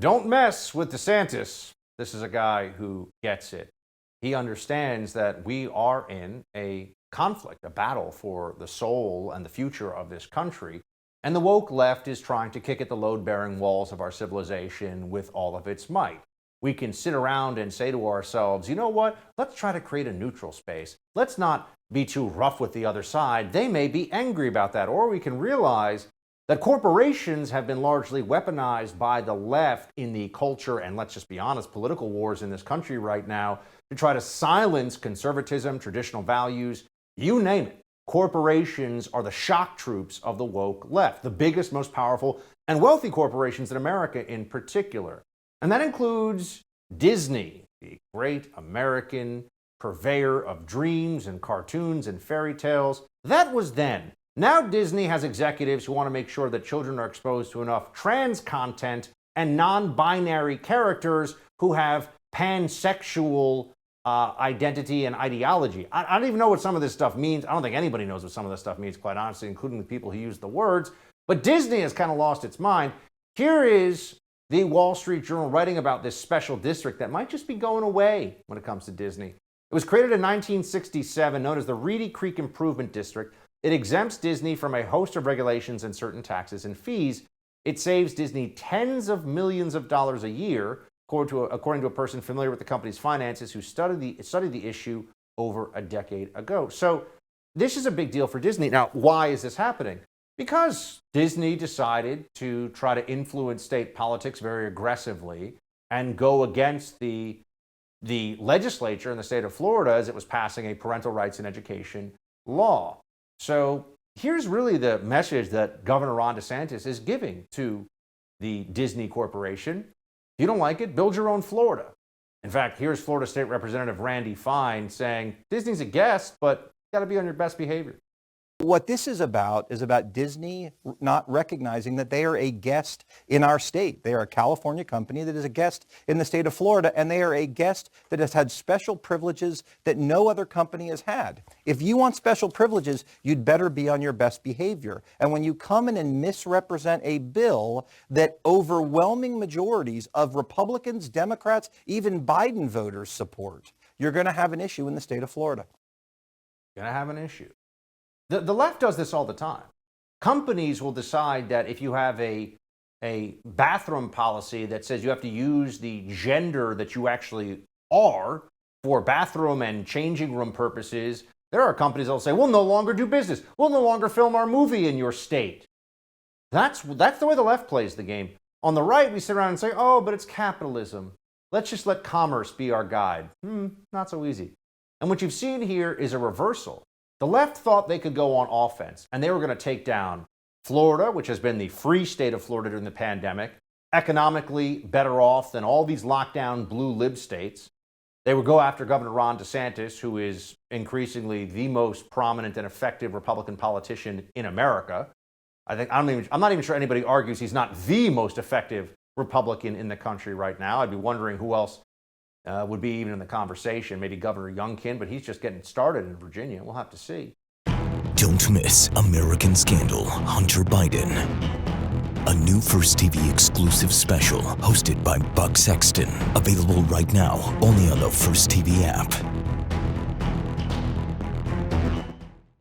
Don't mess with DeSantis. This is a guy who gets it. He understands that we are in a conflict, a battle for the soul and the future of this country. And the woke left is trying to kick at the load-bearing walls of our civilization with all of its might. We can sit around and say to ourselves, you know what? Let's try to create a neutral space. Let's not be too rough with the other side. They may be angry about that. Or we can realize that corporations have been largely weaponized by the left in the culture and, let's just be honest, political wars in this country right now to try to silence conservatism, traditional values, you name it. Corporations are the shock troops of the woke left, the biggest, most powerful, and wealthy corporations in America in particular. And that includes Disney, the great American purveyor of dreams and cartoons and fairy tales. That was then. Now Disney has executives who want to make sure that children are exposed to enough trans content and non-binary characters who have pansexual identity and ideology. I don't even know what some of this stuff means. I don't think anybody knows what some of this stuff means, quite honestly, including the people who use the words. But Disney has kind of lost its mind. Here is the Wall Street Journal writing about this special district that might just be going away when it comes to Disney. It was created in 1967, known as the Reedy Creek Improvement District. It exempts Disney from a host of regulations and certain taxes and fees. It saves Disney tens of millions of dollars a year, according to a person familiar with the company's finances who studied the issue over a decade ago. So this is a big deal for Disney. Now, why is this happening? Because Disney decided to try to influence state politics very aggressively and go against the legislature in the state of Florida as it was passing a parental rights in education law. So here's really the message that Governor Ron DeSantis is giving to the Disney Corporation. If you don't like it, build your own Florida. In fact, here's Florida State Representative Randy Fine saying, Disney's a guest, but you got to be on your best behavior. What this is about Disney not recognizing that they are a guest in our state. They are a California company that is a guest in the state of Florida, and they are a guest that has had special privileges that no other company has had. If you want special privileges, you'd better be on your best behavior. And when you come in and misrepresent a bill that overwhelming majorities of Republicans, Democrats, even Biden voters support, you're going to have an issue in the state of Florida. Going to have an issue. The left does this all the time. Companies will decide that if you have a bathroom policy that says you have to use the gender that you actually are for bathroom and changing room purposes, there are companies that will say, we'll no longer do business. We'll no longer film our movie in your state. That's the way the left plays the game. On the right, we sit around and say, oh, but it's capitalism. Let's just let commerce be our guide. Not so easy. And what you've seen here is a reversal. The left thought they could go on offense, and they were going to take down Florida, which has been the free state of Florida during the pandemic, economically better off than all these lockdown blue lib states. They would go after Governor Ron DeSantis, who is increasingly the most prominent and effective Republican politician in America. I'm not even sure anybody argues he's not the most effective Republican in the country right now. I'd be wondering who else would be even in the conversation, maybe Governor Youngkin, but he's just getting started in Virginia. We'll have to see. Don't miss American Scandal, Hunter Biden. A new First TV exclusive special hosted by Buck Sexton. Available right now only on the First TV app.